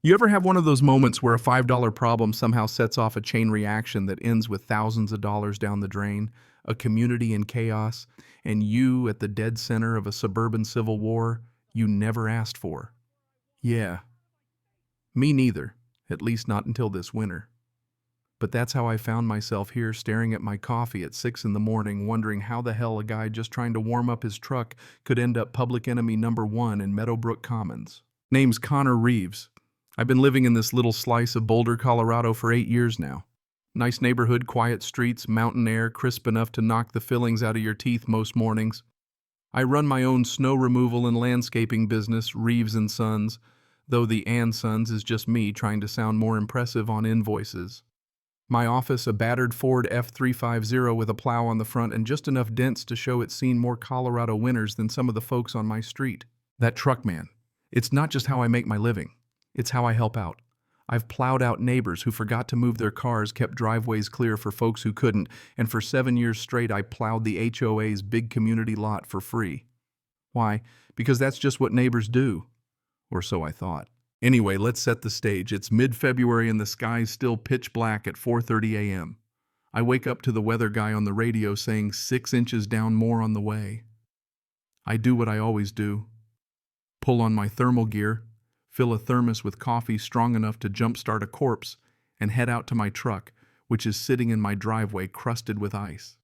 You ever have one of those moments where a $5 problem somehow sets off a chain reaction that ends with thousands of dollars down the drain, a community in chaos, and you at the dead center of a suburban civil war you never asked for? Yeah, me neither, at least not until this winter. But that's how I found myself here staring at my coffee at 6 in the morning, wondering how the hell a guy just trying to warm up his truck could end up public enemy number one in Meadowbrook Commons. Name's Connor Reeves. I've been living in this little slice of Boulder, Colorado for 8 years now. Nice neighborhood, quiet streets, mountain air, crisp enough to knock the fillings out of your teeth most mornings. I run my own snow removal and landscaping business, Reeves & Sons, though the & Sons is just me trying to sound more impressive on invoices. My office, a battered Ford F350 with a plow on the front and just enough dents to show it's seen more Colorado winters than some of the folks on my street. That truck man. It's not just how I make my living. It's how I help out. I've plowed out neighbors who forgot to move their cars, kept driveways clear for folks who couldn't, and for 7 years straight I plowed the HOA's big community lot for free. Why? Because that's just what neighbors do. Or so I thought. Anyway, let's set the stage. It's mid-February and the sky's still pitch black at 4:30 a.m. I wake up to the weather guy on the radio saying 6 inches down more on the way. I do what I always do. Pull on my thermal gear, fill a thermos with coffee strong enough to jumpstart a corpse, and head out to my truck, which is sitting in my driveway crusted with ice.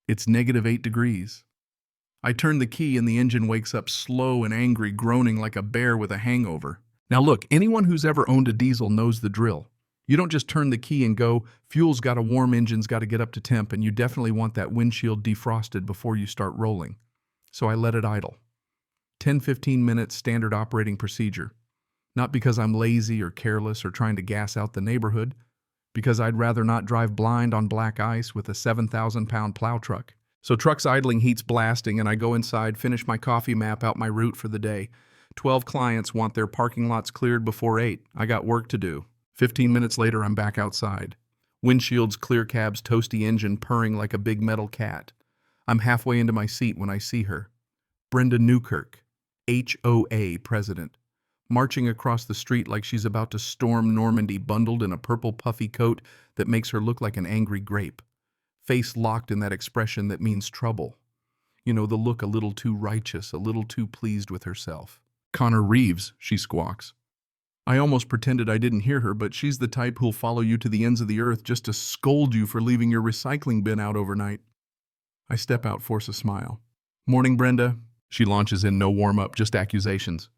It's -8 degrees. I turn the key and the engine wakes up slow and angry, groaning like a bear with a hangover. Now look, anyone who's ever owned a diesel knows the drill. You don't just turn the key and go, fuel's got to warm, engine's got to get up to temp, and you definitely want that windshield defrosted before you start rolling. So I let it idle. 10-15 minutes standard operating procedure. Not because I'm lazy or careless or trying to gas out the neighborhood, because I'd rather not drive blind on black ice with a 7,000-pound plow truck. So truck's idling, heat's blasting, and I go inside, finish my coffee, map out my route for the day. 12 clients want their parking lots cleared before 8. I got work to do. 15 minutes later, I'm back outside. Windshields, clear cabs, toasty engine purring like a big metal cat. I'm halfway into my seat when I see her. Brenda Newkirk, HOA president, marching across the street like she's about to storm Normandy, bundled in a purple puffy coat that makes her look like an angry grape. Face locked in that expression that means trouble. You know, the look a little too righteous, a little too pleased with herself. Connor Reeves, she squawks. I almost pretended I didn't hear her, but she's the type who'll follow you to the ends of the earth just to scold you for leaving your recycling bin out overnight. I step out, force a smile. Morning, Brenda. She launches in, no warm-up, just accusations.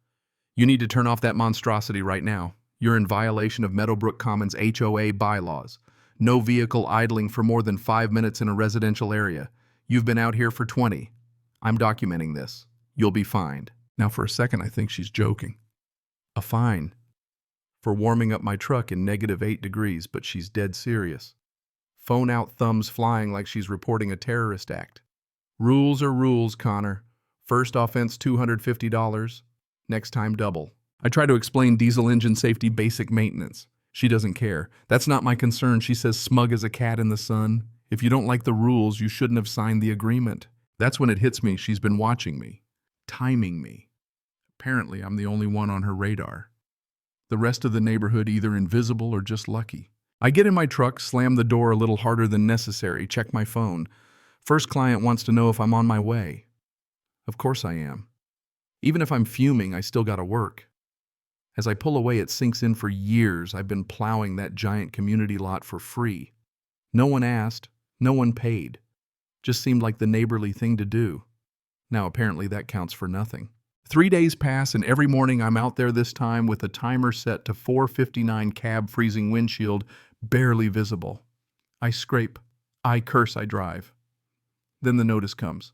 You need to turn off that monstrosity right now. You're in violation of Meadowbrook Commons HOA bylaws. No vehicle idling for more than 5 minutes in a residential area. You've been out here for 20. I'm documenting this. You'll be fined. Now for a second I think she's joking. A fine. For warming up my truck in -8 degrees, but she's dead serious. Phone out, thumbs flying like she's reporting a terrorist act. Rules are rules, Connor. First offense $250. Next time double. I try to explain diesel engine safety basic maintenance. She doesn't care. That's not my concern, she says, smug as a cat in the sun. If you don't like the rules, you shouldn't have signed the agreement. That's when it hits me she's been watching me. Timing me. Apparently, I'm the only one on her radar. The rest of the neighborhood either invisible or just lucky. I get in my truck, slam the door a little harder than necessary, check my phone. First client wants to know if I'm on my way. Of course I am. Even if I'm fuming, I still gotta work. As I pull away, it sinks in for years I've been plowing that giant community lot for free. No one asked, no one paid. Just seemed like the neighborly thing to do. Now apparently that counts for nothing. 3 days pass, and every morning I'm out there this time with a timer set to 4:59 cab freezing windshield, barely visible. I scrape. I curse, I drive. Then the notice comes.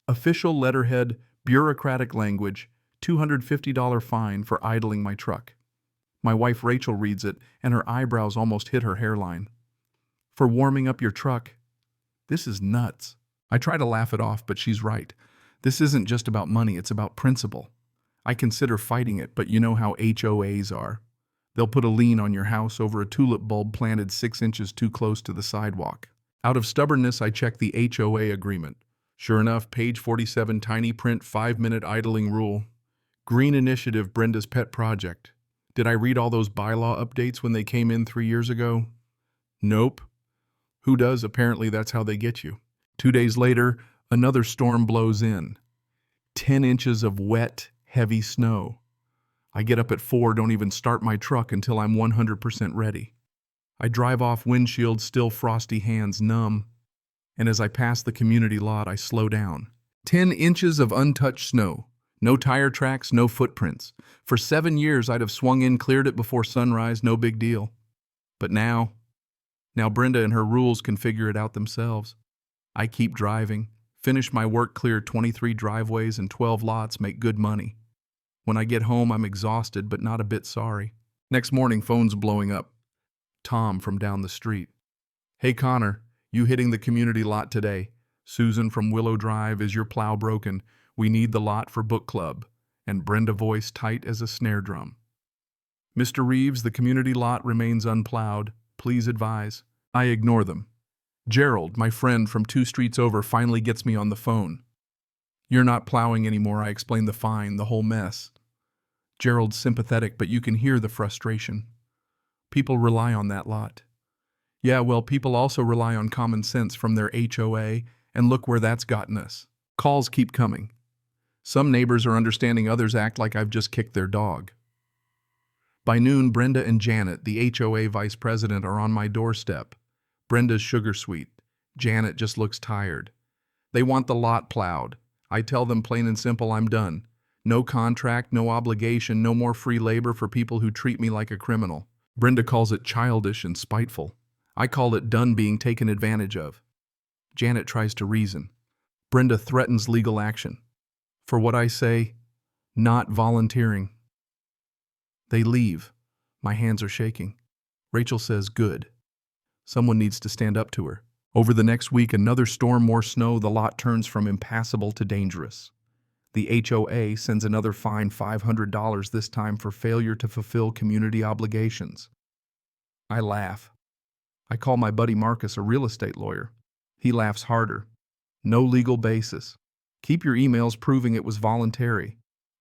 Official letterhead, bureaucratic language, $250 fine for idling my truck. My wife Rachel reads it, and her eyebrows almost hit her hairline. For warming up your truck? This is nuts. I try to laugh it off, but she's right. This isn't just about money, it's about principle. I consider fighting it, but you know how HOAs are. They'll put a lien on your house over a tulip bulb planted 6 inches too close to the sidewalk. Out of stubbornness, I check the HOA agreement. Sure enough, page 47, tiny print, 5-minute idling rule. Green Initiative, Brenda's pet project. Did I read all those bylaw updates when they came in 3 years ago? Nope. Who does? Apparently that's how they get you. 2 days later, another storm blows in. 10 inches of wet, heavy snow. I get up at 4, don't even start my truck until I'm 100% ready. I drive off windshield, still frosty, hands numb. And as I pass the community lot, I slow down. 10 inches of untouched snow. No tire tracks, no footprints. For 7 years, I'd have swung in, cleared it before sunrise, no big deal. But now Brenda and her rules can figure it out themselves. I keep driving, finish my work, clear 23 driveways and 12 lots, make good money. When I get home, I'm exhausted, but not a bit sorry. Next morning, phone's blowing up. Tom from down the street. Hey Connor, you hitting the community lot today? Susan from Willow Drive, is your plow broken? We need the lot for book club. And Brenda voice tight as a snare drum. Mr. Reeves, the community lot remains unplowed. Please advise. I ignore them. Gerald, my friend from 2 streets over, finally gets me on the phone. You're not plowing anymore, I explain the fine, the whole mess. Gerald's sympathetic, but you can hear the frustration. People rely on that lot. Yeah, well, people also rely on common sense from their HOA, and look where that's gotten us. Calls keep coming. Some neighbors are understanding, others act like I've just kicked their dog. By noon, Brenda and Janet, the HOA vice president, are on my doorstep. Brenda's sugar sweet. Janet just looks tired. They want the lot plowed. I tell them plain and simple I'm done. No contract, no obligation, no more free labor for people who treat me like a criminal. Brenda calls it childish and spiteful. I call it done being taken advantage of. Janet tries to reason. Brenda threatens legal action. For what I say, not volunteering. They leave. My hands are shaking. Rachel says, good. Someone needs to stand up to her. Over the next week, another storm, more snow, the lot turns from impassable to dangerous. The HOA sends another fine, $500 this time for failure to fulfill community obligations. I laugh. I call my buddy Marcus, a real estate lawyer. He laughs harder. No legal basis. Keep your emails proving it was voluntary.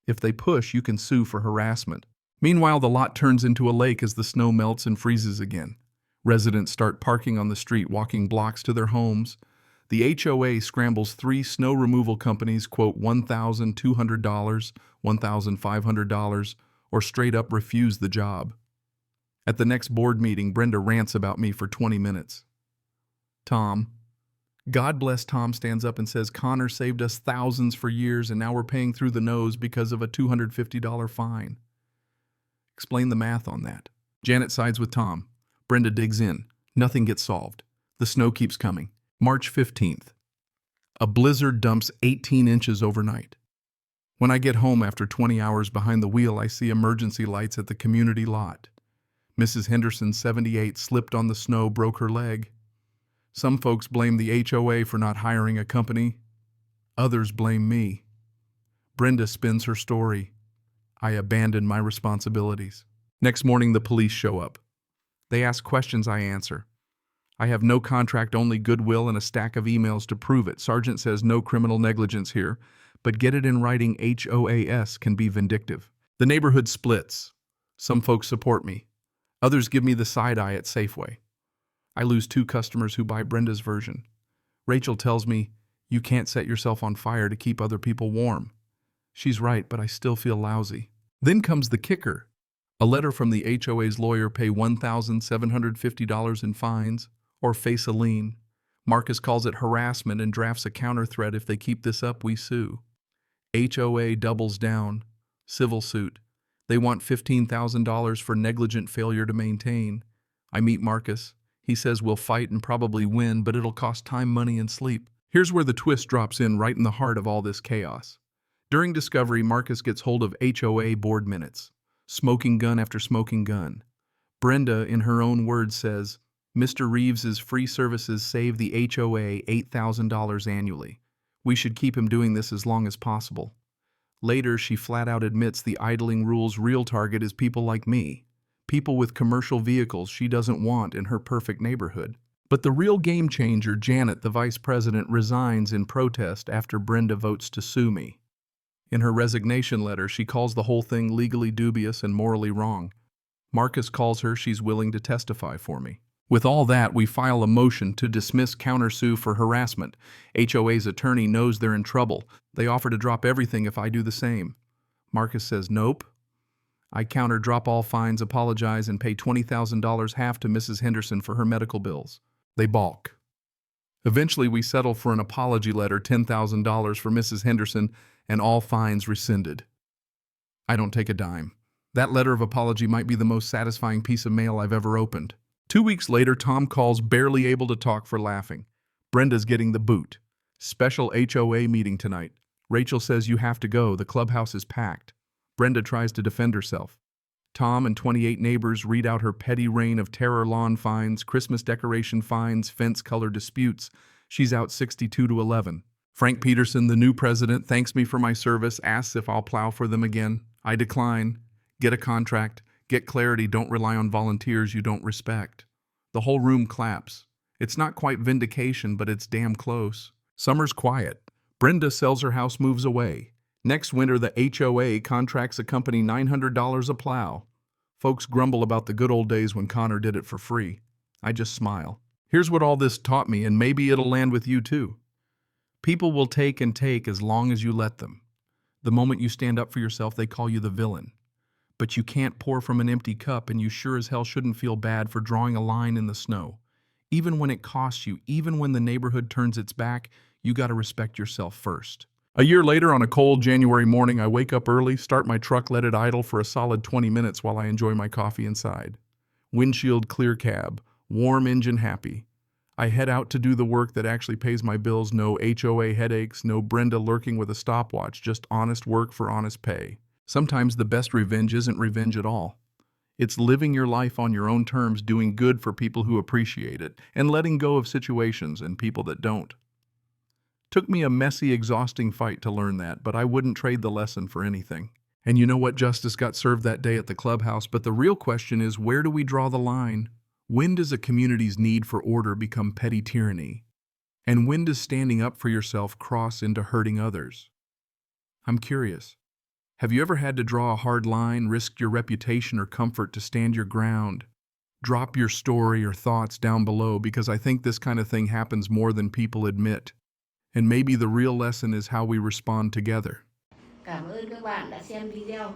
If they push, you can sue for harassment. Meanwhile, the lot turns into a lake as the snow melts and freezes again. Residents start parking on the street, walking blocks to their homes. The HOA scrambles 3 snow removal companies, quote $1,200, $1,500, or straight up refuse the job. At the next board meeting, Brenda rants about me for 20 minutes. Tom. God bless Tom stands up and says, Connor saved us thousands for years and now we're paying through the nose because of a $250 fine. Explain the math on that. Janet sides with Tom. Brenda digs in. Nothing gets solved. The snow keeps coming. March 15th. A blizzard dumps 18 inches overnight. When I get home after 20 hours behind the wheel, I see emergency lights at the community lot. Mrs. Henderson, 78, slipped on the snow, broke her leg. Some folks blame the HOA for not hiring a company. Others blame me. Brenda spins her story. I abandon my responsibilities. Next morning, the police show up. They ask questions, I answer. I have no contract, only goodwill and a stack of emails to prove it. Sergeant says no criminal negligence here, but get it in writing. HOAS can be vindictive. The neighborhood splits. Some folks support me. Others give me the side eye at Safeway. I lose 2 customers who buy Brenda's version. Rachel tells me, you can't set yourself on fire to keep other people warm. She's right, but I still feel lousy. Then comes the kicker. A letter from the HOA's lawyer, pay $1,750 in fines or face a lien. Marcus calls it harassment and drafts a counter threat. If they keep this up, we sue. HOA doubles down. Civil suit. They want $15,000 for negligent failure to maintain. I meet Marcus. He says we'll fight and probably win, but it'll cost time, money, and sleep. Here's where the twist drops in, right in the heart of all this chaos. During discovery, Marcus gets hold of HOA board minutes. Smoking gun after smoking gun. Brenda, in her own words, says, Mr. Reeves's free services save the HOA $8,000 annually. We should keep him doing this as long as possible. Later, she flat out admits the idling rule's real target is people like me. People with commercial vehicles she doesn't want in her perfect neighborhood. But the real game changer, Janet, the vice president, resigns in protest after Brenda votes to sue me. In her resignation letter, she calls the whole thing legally dubious and morally wrong. Marcus calls her, she's willing to testify for me. With all that, we file a motion to dismiss countersue for harassment. HOA's attorney knows they're in trouble. They offer to drop everything if I do the same. Marcus says nope. I counter, drop all fines, apologize, and pay $20,000 half to Mrs. Henderson for her medical bills. They balk. Eventually, we settle for an apology letter, $10,000 for Mrs. Henderson, and all fines rescinded. I don't take a dime. That letter of apology might be the most satisfying piece of mail I've ever opened. 2 weeks later, Tom calls, barely able to talk for laughing. Brenda's getting the boot. Special HOA meeting tonight. Rachel says you have to go, the clubhouse is packed. Brenda tries to defend herself. Tom and 28 neighbors read out her petty reign of terror: lawn fines, Christmas decoration fines, fence color disputes. She's out 62-11. Frank Peterson, the new president, thanks me for my service, asks if I'll plow for them again. I decline. Get a contract. Get clarity. Don't rely on volunteers you don't respect. The whole room claps. It's not quite vindication, but it's damn close. Summer's quiet. Brenda sells her house, moves away. Next winter, the HOA contracts a company $900 a plow. Folks grumble about the good old days when Connor did it for free. I just smile. Here's what all this taught me, and maybe it'll land with you too. People will take and take as long as you let them. The moment you stand up for yourself, they call you the villain. But you can't pour from an empty cup, and you sure as hell shouldn't feel bad for drawing a line in the snow. Even when it costs you, even when the neighborhood turns its back, you gotta respect yourself first. A year later, on a cold January morning, I wake up early, start my truck, let it idle for a solid 20 minutes while I enjoy my coffee inside. Windshield clear cab, warm engine happy. I head out to do the work that actually pays my bills. No HOA headaches, no Brenda lurking with a stopwatch, just honest work for honest pay. Sometimes the best revenge isn't revenge at all. It's living your life on your own terms, doing good for people who appreciate it, and letting go of situations and people that don't. Took me a messy, exhausting fight to learn that, but I wouldn't trade the lesson for anything. And you know what? Justice got served that day at the clubhouse, but the real question is, where do we draw the line? When does a community's need for order become petty tyranny? And when does standing up for yourself cross into hurting others? I'm curious. Have you ever had to draw a hard line, risk your reputation or comfort to stand your ground? Drop your story or thoughts down below, because I think this kind of thing happens more than people admit. And maybe the real lesson is how we respond together. Cảm ơn các bạn đã xem video.